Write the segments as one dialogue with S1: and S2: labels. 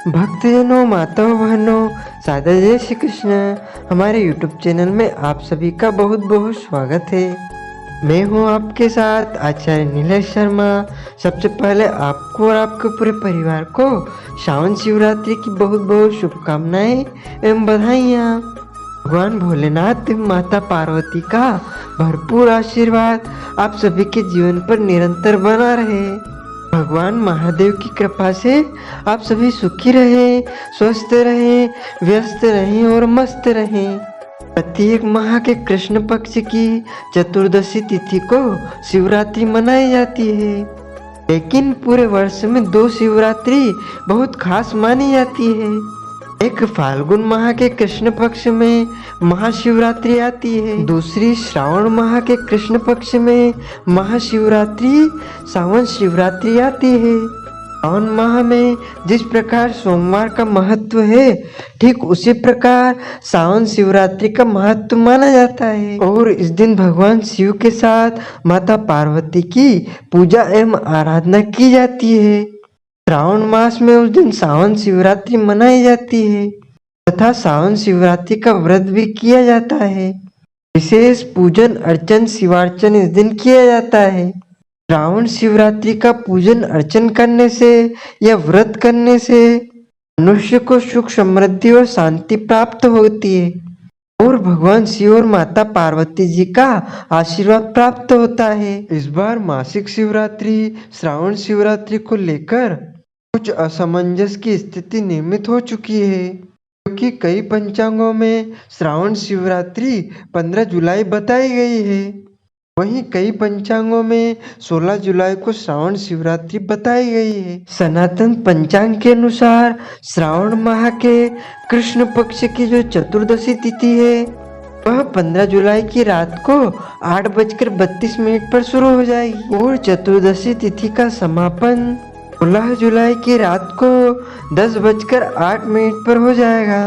S1: भक्तजनों, माताओं, बहनों, सादर जय श्री कृष्ण। हमारे YouTube चैनल में आप सभी का बहुत बहुत स्वागत है। मैं हूं आपके साथ आचार्य नीलेश शर्मा। सबसे पहले आपको और आपके पूरे परिवार को श्रावण शिवरात्रि की बहुत बहुत शुभकामनाएं एवं बधाइयाँ। भगवान भोलेनाथ एवं माता पार्वती का भरपूर आशीर्वाद आप सभी के जीवन पर निरंतर बना रहे। भगवान महादेव की कृपा से आप सभी सुखी रहें, स्वस्थ रहें, व्यस्त रहें और मस्त रहें। प्रत्येक माह के कृष्ण पक्ष की चतुर्दशी तिथि को शिवरात्रि मनाई जाती है, लेकिन पूरे वर्ष में 2 शिवरात्रि बहुत खास मानी जाती है। एक फाल्गुन माह के कृष्ण पक्ष में महाशिवरात्रि आती है, दूसरी श्रावण माह के कृष्ण पक्ष में महाशिवरात्रि सावन शिवरात्रि आती है। सावन माह में जिस प्रकार सोमवार का महत्व है, ठीक उसी प्रकार सावन शिवरात्रि का महत्व माना जाता है और इस दिन भगवान शिव के साथ माता पार्वती की पूजा एवं आराधना की जाती है। श्रावण मास में उस दिन सावन शिवरात्रि मनाई जाती है तथा सावन शिवरात्रि का व्रत भी किया जाता है। विशेष पूजन अर्चन शिवार्चन इस दिन किया जाता है। श्रावण शिवरात्रि का पूजन अर्चन करने से या व्रत करने से मनुष्य को सुख समृद्धि और शांति प्राप्त होती है और भगवान शिव और माता पार्वती जी का आशीर्वाद प्राप्त होता है। इस बार मासिक शिवरात्रि श्रावण शिवरात्रि को लेकर कुछ असमंजस की स्थिति निर्मित हो चुकी है, क्योंकि कई पंचांगों में श्रावण शिवरात्रि 15 जुलाई बताई गई है, वहीं कई पंचांगों में 16 जुलाई को श्रावण शिवरात्रि बताई गई है। सनातन पंचांग के अनुसार श्रावण माह के कृष्ण पक्ष की जो चतुर्दशी तिथि है वह 15 जुलाई की रात को 8:32 पर शुरू हो जाएगी और चतुर्दशी तिथि का समापन 16 जुलाई की रात को 10:08 पर हो जाएगा।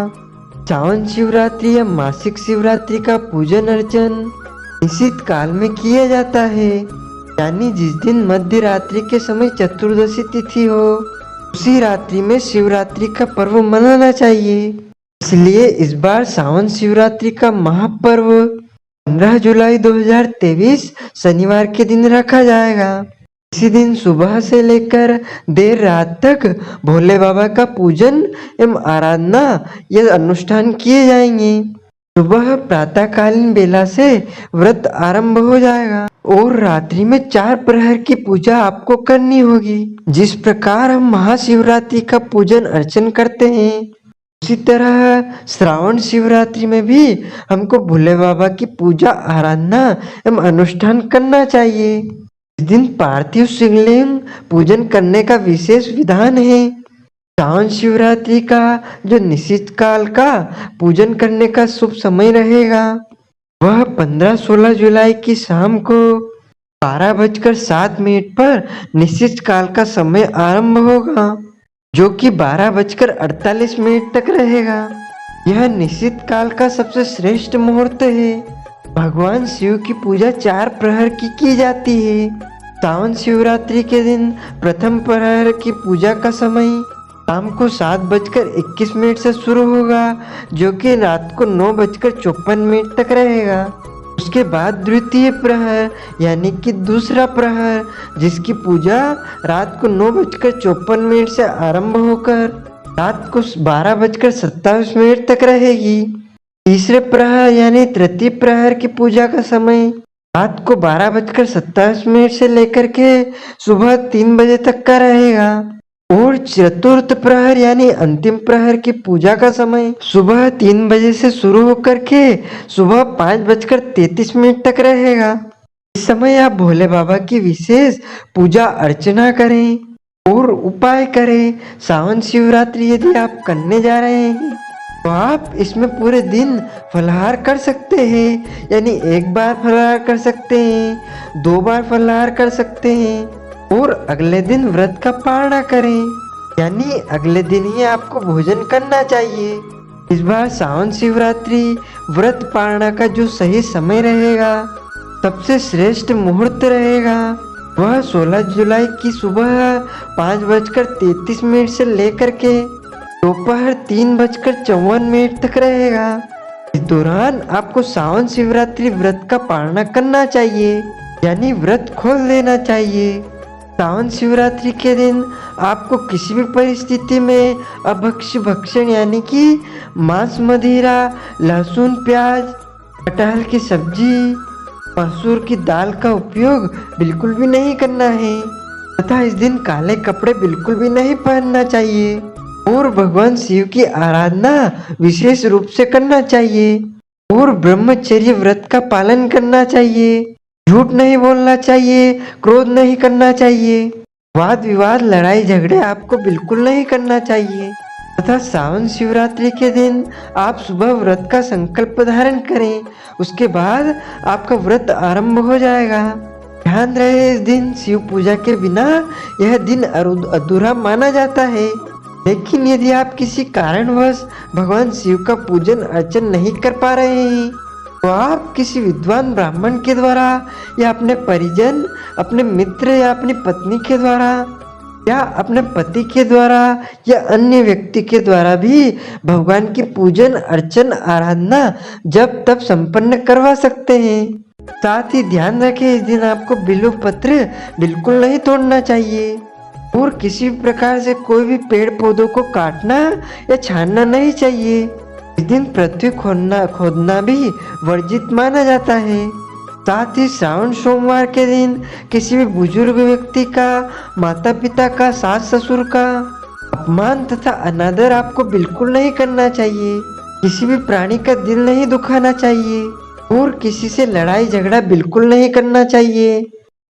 S1: सावन शिवरात्रि या मासिक शिवरात्रि का पूजन अर्चन निश्चित काल में किया जाता है, यानी जिस दिन मध्य रात्रि के समय चतुर्दशी तिथि हो उसी रात्रि में शिवरात्रि का पर्व मनाना चाहिए। इसलिए इस बार सावन शिवरात्रि का महापर्व 15 जुलाई 2023 शनिवार के दिन रखा जाएगा। इसी दिन सुबह से लेकर देर रात तक भोले बाबा का पूजन एवं आराधना ये अनुष्ठान किए जाएंगे। सुबह प्रातःकालीन बेला से व्रत आरंभ हो जाएगा और रात्रि में 4 प्रहर की पूजा आपको करनी होगी। जिस प्रकार हम महाशिवरात्रि का पूजन अर्चन करते हैं उसी तरह श्रावण शिवरात्रि में भी हमको भोले बाबा की पूजा आराधना एवं अनुष्ठान करना चाहिए। इस दिन पार्थिव शिवलिंग पूजन करने का विशेष विधान है। श्रावण शिवरात्रि का जो निश्चित काल का पूजन करने का शुभ समय रहेगा वह 15-16 जुलाई की शाम को 12:07 पर निश्चित काल का समय आरंभ होगा, जो कि 12:48 तक रहेगा। यह निश्चित काल का सबसे श्रेष्ठ मुहूर्त है। भगवान शिव की पूजा 4 प्रहर की जाती है। सावन शिवरात्रि के दिन प्रथम प्रहर की पूजा का समय शाम को 7:21 से शुरू होगा, जो कि रात को 9:54 तक रहेगा। उसके बाद द्वितीय प्रहर यानी कि दूसरा प्रहर, जिसकी पूजा रात को 9:54 से आरंभ होकर रात को 12:27 तक रहेगी। तीसरे प्रहर यानी तृतीय प्रहर की पूजा का समय रात को 12:27 से लेकर के सुबह 3 बजे तक का रहेगा और चतुर्थ प्रहर यानी अंतिम प्रहर की पूजा का समय सुबह 3 बजे से शुरू होकर के सुबह 5:33 तक रहेगा। इस समय आप भोले बाबा की विशेष पूजा अर्चना करें और उपाय करें। सावन शिवरात्रि यदि आप करने जा रहे हैं तो आप इसमें पूरे दिन फलाहार कर सकते हैं, यानी 1 बार फलाहार कर सकते हैं, 2 बार फलाहार कर सकते हैं और अगले दिन व्रत का पारणा करें, यानी अगले दिन ही आपको भोजन करना चाहिए। इस बार सावन शिवरात्रि व्रत पारणा का जो सही समय रहेगा, सबसे श्रेष्ठ मुहूर्त रहेगा, वह 16 जुलाई की सुबह 5:33 से लेकर के दोपहर 3:54 तक रहेगा। इस दौरान आपको सावन शिवरात्रि व्रत का पालना करना चाहिए, यानी व्रत खोल देना चाहिए। सावन शिवरात्रि के दिन आपको किसी भी परिस्थिति में अभक्ष्य भक्षण यानी कि मांस, मदिरा, लहसुन, प्याज, कटहल की सब्जी, मसूर की दाल का उपयोग बिल्कुल भी नहीं करना है तथा इस दिन काले कपड़े बिल्कुल भी नहीं पहनना चाहिए और भगवान शिव की आराधना विशेष रूप से करना चाहिए और ब्रह्मचर्य व्रत का पालन करना चाहिए। झूठ नहीं बोलना चाहिए, क्रोध नहीं करना चाहिए, वाद विवाद, लड़ाई झगड़े आपको बिल्कुल नहीं करना चाहिए तथा सावन शिवरात्रि के दिन आप सुबह व्रत का संकल्प धारण करें, उसके बाद आपका व्रत आरंभ हो जाएगा। ध्यान रहे, इस दिन शिव पूजा के बिना यह दिन अधूरा माना जाता है। लेकिन यदि आप किसी कारणवश भगवान शिव का पूजन अर्चन नहीं कर पा रहे हैं तो आप किसी विद्वान ब्राह्मण के द्वारा या अपने परिजन, अपने मित्र या अपनी पत्नी के द्वारा या अपने पति के द्वारा या अन्य व्यक्ति के द्वारा भी भगवान की पूजन अर्चन आराधना जब तब संपन्न करवा सकते हैं। साथ ही ध्यान रखें, इस दिन आपको बिल्व पत्र बिल्कुल नहीं तोड़ना चाहिए और किसी भी प्रकार से कोई भी पेड़ पौधों को काटना या छानना नहीं चाहिए। इस दिन पृथ्वी खोदना भी वर्जित माना जाता है। साथ ही श्रावण सोमवार के दिन किसी भी बुजुर्ग व्यक्ति का, माता पिता का, सास ससुर का अपमान तथा अनादर आपको बिल्कुल नहीं करना चाहिए। किसी भी प्राणी का दिल नहीं दुखाना चाहिए और किसी से लड़ाई झगड़ा बिल्कुल नहीं करना चाहिए,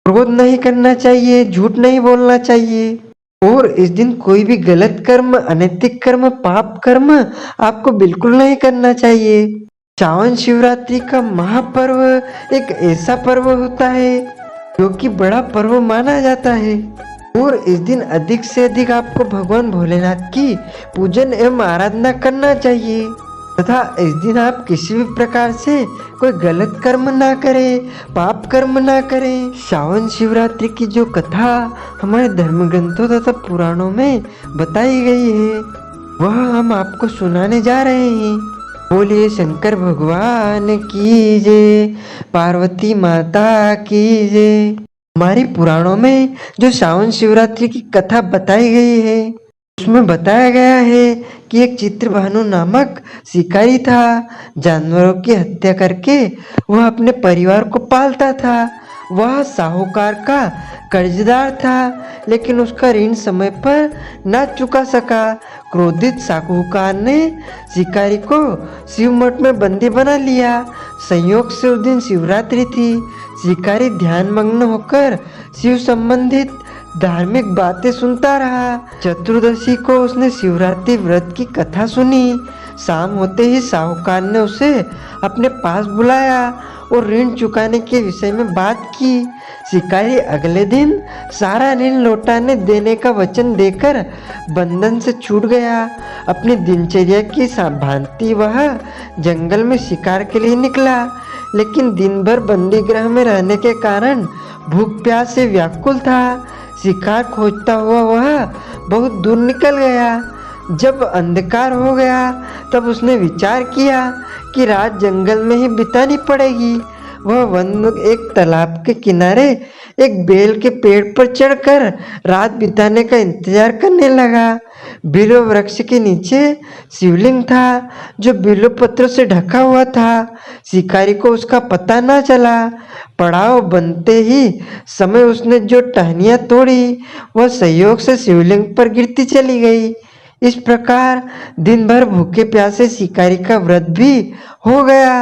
S1: क्रोध नहीं करना चाहिए, झूठ नहीं बोलना चाहिए और इस दिन कोई भी गलत कर्म, अनैतिक कर्म, पाप कर्म आपको बिल्कुल नहीं करना चाहिए। सावन शिवरात्रि का महापर्व एक ऐसा पर्व होता है जो कि बड़ा पर्व माना जाता है और इस दिन अधिक से अधिक आपको भगवान भोलेनाथ की पूजन एवं आराधना करना चाहिए तथा इस दिन आप किसी भी प्रकार से कोई गलत कर्म ना करें, पाप कर्म ना करें। सावन शिवरात्रि की जो कथा हमारे धर्म ग्रंथों तथा पुराणों में बताई गई है वह हम आपको सुनाने जा रहे हैं। बोलिए शंकर भगवान की जय, पार्वती माता की जय। हमारी पुराणों में जो सावन शिवरात्रि की कथा बताई गई है उसमें बताया गया है कि एक चित्रभानु नामक शिकारी था। जानवरों की हत्या करके वह अपने परिवार को पालता था। वह साहूकार का कर्जदार था लेकिन उसका ऋण समय पर न चुका सका। क्रोधित साहूकार ने शिकारी को शिव मठ में बंदी बना लिया। संयोग से उस दिन शिवरात्रि थी। शिकारी ध्यान मग्न होकर शिव संबंधित धार्मिक बातें सुनता रहा। चतुर्दशी को उसने शिवरात्रि व्रत की कथा सुनी। शाम होते ही साहूकार ने उसे अपने पास बुलाया और ऋण चुकाने के विषय में बात की। शिकारी अगले दिन सारा ऋण लौटाने देने का वचन देकर बंधन से छूट गया। अपनी दिनचर्या की भांति वह जंगल में शिकार के लिए निकला, लेकिन दिन भर बंदी गृह में रहने के कारण भूख प्यास से व्याकुल था। शिकार खोजता हुआ वह बहुत दूर निकल गया। जब अंधकार हो गया तब उसने विचार किया कि रात जंगल में ही बितानी पड़ेगी। वह वन एक तालाब के किनारे एक बेल के पेड़ पर चढ़कर रात बिताने का इंतजार करने लगा। बिल्व वृक्ष के नीचे शिवलिंग था जो बिल्व पत्रों से ढका हुआ था। शिकारी को उसका पता न चला। पड़ाव बनते ही समय उसने जो टहनियाँ तोड़ी वह संयोग से शिवलिंग पर गिरती चली गई। इस प्रकार दिन भर भूखे प्यासे शिकारी का व्रत भी हो गया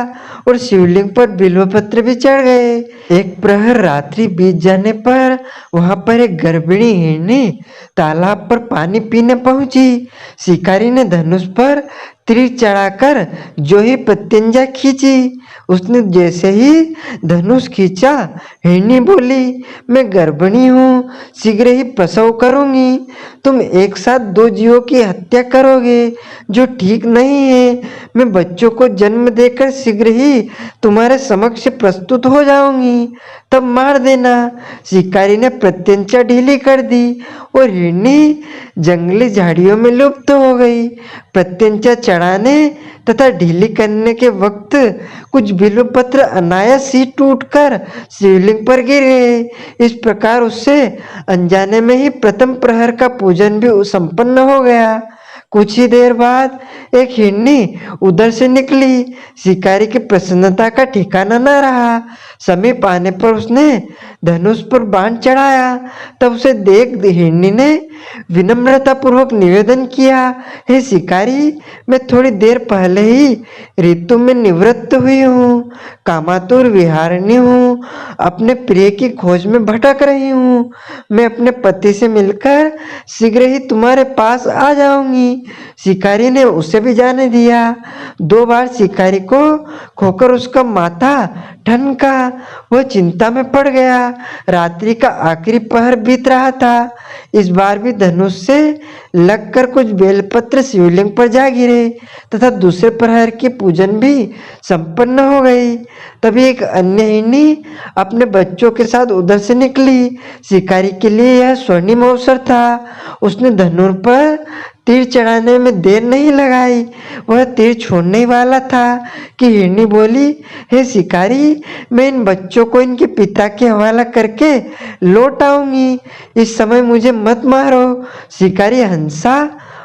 S1: और शिवलिंग पर बिल्वपत्र भी चढ़ गए। एक प्रहर रात्रि बीत जाने पर वहां पर एक गर्भिणी हिरनी तालाब पर पानी पीने पहुंची। शिकारी ने धनुष पर तीर चढ़ाकर जो ही प्रत्यंजा खींची। उसने जैसे ही धनुष खींचा, हिरनी बोली, मैं गर्भिणी हूँ, शीघ्र ही प्रसव करूंगी। तुम एक साथ दो जीवों की हत्या करोगे जो ठीक नहीं है। मैं बच्चों को जन्म देकर शीघ्र ही तुम्हारे समक्ष प्रस्तुत हो जाऊंगी। तब मार देना। शिकारी ने प्रत्यंचा ढीली कर दी और हिरनी जंगली झाड़ियों में लुप्त हो गई। प्रत्यंचा चढ़ाने तथा ढीली करने के वक्त कुछ बिल्वपत्र अनायास ही टूटकर शिवलिंग पर गिर गए। इस प्रकार उससे अनजाने में ही प्रथम प्रहर का पूजन भी संपन्न हो गया। कुछ ही देर बाद एक हिरनी उधर से निकली। शिकारी की प्रसन्नता का ठिकाना न रहा। समीप आने पर उसने धनुष पर बाण चढ़ाया। तब उसे देख हिरनी ने विनम्रता पूर्वक निवेदन किया, हे शिकारी, मैं थोड़ी देर पहले ही ऋतु में निवृत्त हुई हूँ, कामातुर विहारिणी हूँ, अपने प्रिय की खोज में भटक रही हूँ। मैं अपने पति से मिलकर शीघ्र ही तुम्हारे पास आ जाऊंगी। शिकारी ने उसे भी जाने दिया। 2 बार शिकारी को खोकर उसका माथा ठनका। वह चिंता में पड़ गया। रात्रि का आखिरी पहर बीत रहा था। इस बार भी धनुष से लगकर कुछ बेलपत्र शिवलिंग पर जा गिरे तथा दूसरे प्रहर की पूजन भी संपन्न हो गई। तभी एक अन्य हिरनी अपने बच्चों के साथ उधर से निकली। शिकारी के लिए यह स्वर्णिम अवसर था। उसने धनुष पर तीर चढ़ाने में देर नहीं लगाई। वह तीर छोड़ने ही वाला था कि हिरनी बोली, हे शिकारी, मैं इन बच्चों को इनके पिता के हवाला करके लौट आऊंगी। इस समय मुझे मत मारो। शिकारी हंसा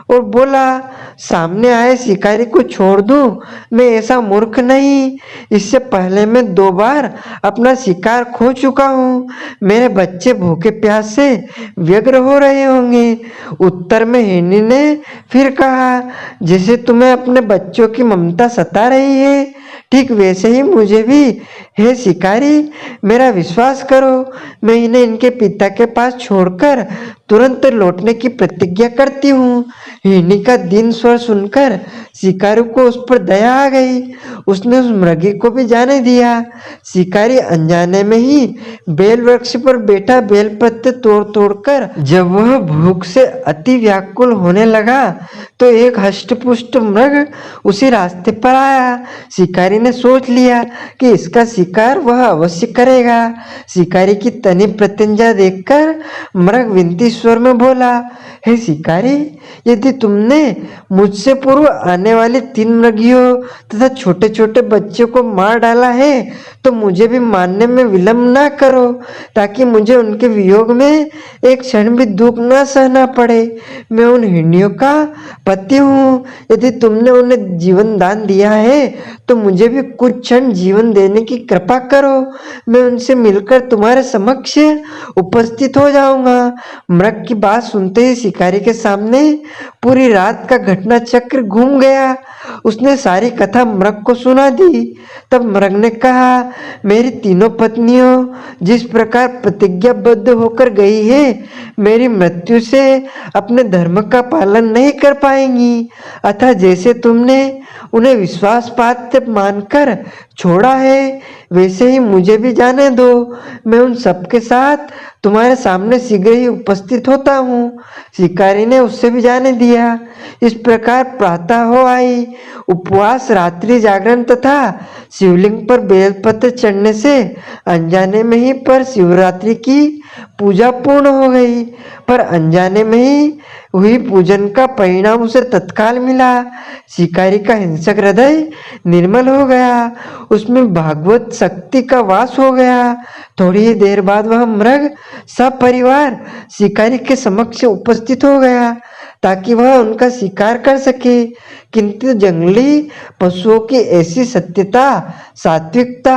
S1: और बोला, सामने आए शिकारी को छोड़ दूं? मैं ऐसा मूर्ख नहीं। इससे पहले मैं 2 बार अपना शिकार खो चुका हूँ। मेरे बच्चे भूखे प्यास से व्यग्र हो रहे होंगे। उत्तर में हिरनी ने फिर कहा, जैसे तुम्हें अपने बच्चों की ममता सता रही है, ठीक वैसे ही मुझे भी। हे शिकारी, मेरा विश्वास करो, मैं इन्हें इनके पिता के पास छोड़कर तुरंत लौटने की प्रतिज्ञा करती हूँ। हिरनी का दीन स्वर सुनकर शिकारी को उस पर दया आ गई। उसने उस मृगी को भी जाने दिया। शिकारी अनजाने में ही बेल वृक्ष पर बैठा बेल पत्ते तोड़ तोड़कर जब वह भूख से अति व्याकुल होने लगा तो एक हष्टपुष्ट मृग उसी रास्ते पर आया। शिकारी ने सोच लिया कि इसका शिकार वह अवश्य करेगा। शिकारी की तनी प्रत्यंचा देखकर मृग विनती स्वर में बोला, हे शिकारी, यदि तुमने मुझसे पूर्व आने वाली 3 मृगियों तथा छोटे छोटे बच्चों को मार डाला है तो मुझे भी मारने में विलंब ना करो, ताकि मुझे उनके वियोग में एक क्षण भी दुख न सहना पड़े। मैं उन हिरनियों का पति हूँ। यदि तुमने उन्हें जीवन दान दिया है तो मुझे भी कुछ क्षण जीवन देने की कृपा करो। मैं उनसे मिलकर तुम्हारे समक्ष उपस्थित हो जाऊंगा। मृग की बात सुनते ही शिकारी के सामने पूरी रात का घटना चक्र घूम गया। उसने सारी कथा मृग को सुना दी। तब मृग ने कहा, मेरी तीनों पत्नियों जिस प्रकार प्रतिज्ञाबद्ध होकर गई है, मेरी मृत्यु से अपने धर्म का पालन नहीं कर पाएंगी। अतः जैसे तुमने उन्हें विश्वास पात्र मानकर छोड़ा है, वैसे ही मुझे भी जाने दो। मैं उन सबके साथ तुम्हारे सामने शीघ्र ही उपस्थित होता हूँ। शिकारी ने उससे भी जाने दिया। इस प्रकार प्रातः हो आई। उपवास, रात्रि जागरण तथा शिवलिंग पर बेलपत्र चढ़ने से अनजाने में ही पर शिवरात्रि की पूजा पूर्ण हो गई। पर अनजाने में ही हुई पूजन का परिणाम उसे तत्काल मिला। शिकारी का हिंसक हृदय निर्मल हो गया। उसमें भागवत शक्ति का वास हो गया। थोड़ी ही देर बाद वह मृग सपरिवार शिकारी के समक्ष उपस्थित हो गया ताकि वह उनका शिकार कर सके। किंतु जंगली पशुओं की ऐसी सत्यता, सात्विकता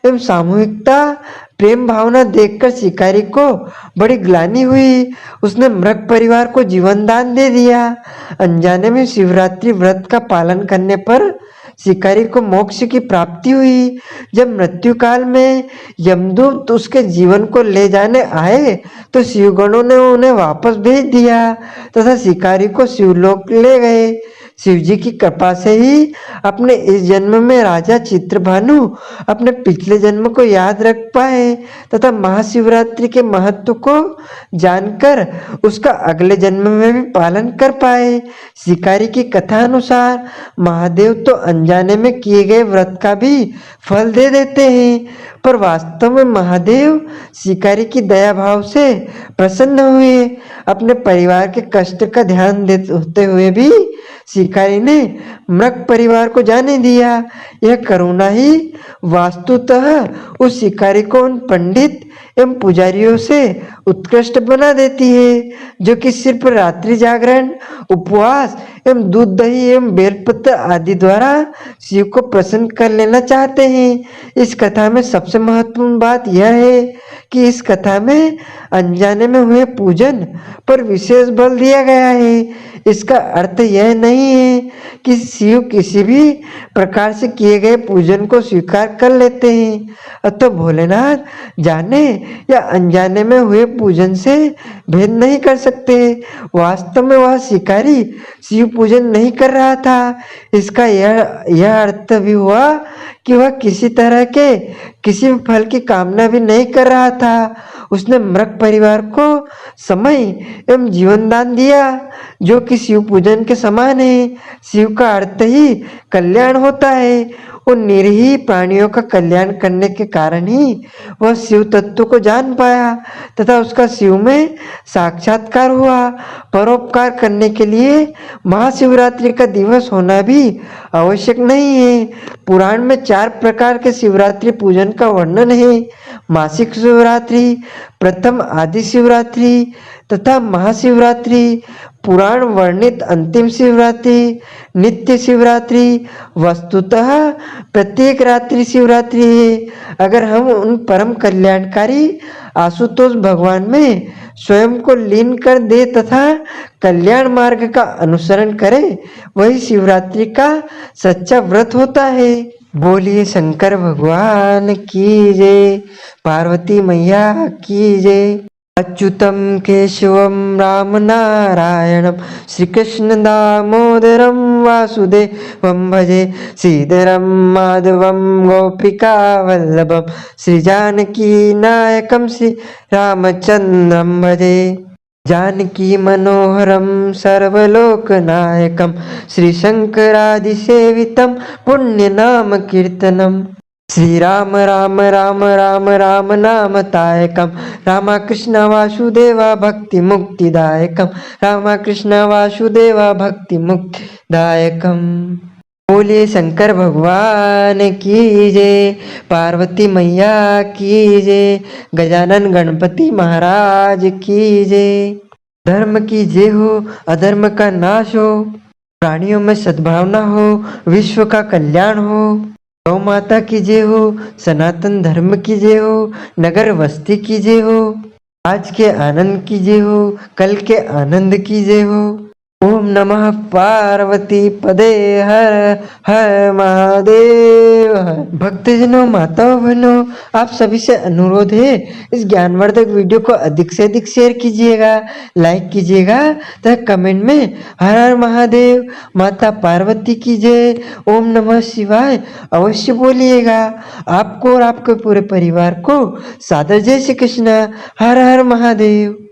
S1: एवं सामूहिकता, प्रेम भावना देखकर शिकारी को बड़ी ग्लानि हुई। उसने मृग परिवार को जीवन दान दे दिया। अनजाने में शिवरात्रि व्रत का पालन करने पर शिकारी को मोक्ष की प्राप्ति हुई। जब मृत्यु काल में यमदूत उसके जीवन को ले जाने आए तो शिवगणों ने उन्हें वापस भेज दिया तथा शिकारी को शिवलोक ले गए। शिवजी की कृपा से ही अपने इस जन्म में राजा चित्रभानु अपने पिछले जन्म को याद रख पाए तथा महाशिवरात्रि के महत्व को जानकर उसका अगले जन्म में भी पालन कर पाए। शिकारी की कथा अनुसार महादेव तो अनजाने में किए गए व्रत का भी फल दे देते हैं, पर वास्तव में महादेव शिकारी की दया भाव से प्रसन्न हुए। अपने परिवार के कष्ट का ध्यान देते हुए भी शिकारी ने मृग परिवार को जाने दिया। यह करुणा ही वास्तुतः उस शिकारी को उन पंडित एवं पुजारियों से उत्कृष्ट बना देती है, जो कि सिर्फ रात्रि जागरण, उपवास एवं दूध दही एवं बेलपत्र आदि द्वारा शिव को प्रसन्न कर लेना चाहते हैं। इस कथा में सबसे महत्वपूर्ण बात यह है कि इस कथा में अनजाने में हुए पूजन पर विशेष बल दिया गया है। इसका अर्थ यह नहीं है कि शिव किसी भी प्रकार से किए गए पूजन को स्वीकार कर लेते हैं, अतः भोलेनाथ जाने या अनजाने में हुए पूजन से भेद नहीं कर सकते। वास्तव में वह शिकारी शिव पूजन नहीं कर रहा था। इसका यह अर्थ भी हुआ कि वह किसी तरह के किसी भी फल की कामना भी नहीं कर रहा था। उसने मृग परिवार को समय एवं जीवन दान दिया, जो कि शिव पूजन के समान है। शिव का अर्थ ही कल्याण होता है। उन निरीह प्राणियों का कल्याण करने के कारण ही वह शिव तत्व को जान पाया तथा उसका शिव में साक्षात्कार हुआ। परोपकार करने के लिए महाशिवरात्रि का दिवस होना भी आवश्यक नहीं है। पुराण में 4 प्रकार के शिवरात्रि पूजन का वर्णन है। मासिक शिवरात्रि, प्रथम आदि शिवरात्रि तथा महाशिवरात्रि, पुराण वर्णित अंतिम शिवरात्रि, नित्य शिवरात्रि। वस्तुतः प्रत्येक रात्रि शिवरात्रि है। अगर हम उन परम कल्याणकारी आशुतोष भगवान में स्वयं को लीन कर दे तथा कल्याण मार्ग का अनुसरण करें, वही शिवरात्रि का सच्चा व्रत होता है। बोलिए शंकर भगवान की जय, पार्वती मैया की जय। अच्युतं केशवं राम नारायणं श्रीकृष्ण दामोदरं वासुदेवं भजे, श्रीधरं माधवं गोपिका वल्लभं, श्रीजानकी नायकं श्री रामचन्द्रं भजे। जानकी मनोहरं सर्वलोकनायकं श्रीशंकरादिसेवितं पुण्यनाम कीर्तनम्। श्री राम राम राम राम राम नामतायकं, रामकृष्ण वासुदेव भक्ति मुक्तिदायकं, रामकृष्ण वासुदेव भक्ति मुक्तिदायकं। बोलिए शंकर भगवान की जय, पार्वती मैया की जय, गजानन गणपति महाराज की जय। धर्म की जय हो, अधर्म का नाश हो, प्राणियों में सद्भावना हो, विश्व का कल्याण हो। गौ माता की जय हो, सनातन धर्म की जय हो, नगर वस्ती की जय हो, आज के आनंद की जय हो, कल के आनंद की जय हो। ओम नमः पार्वती पदे हर हर महादेव। भक्तजनों, माताओं, बहनों, आप सभी से अनुरोध है, इस ज्ञानवर्धक वीडियो को अधिक से अधिक शेयर कीजिएगा, लाइक कीजिएगा तथा कमेंट में हर हर महादेव, माता पार्वती की जय, ओम नमः शिवाय अवश्य बोलिएगा। आपको और आपके पूरे परिवार को सादर जय श्री कृष्ण। हर हर महादेव।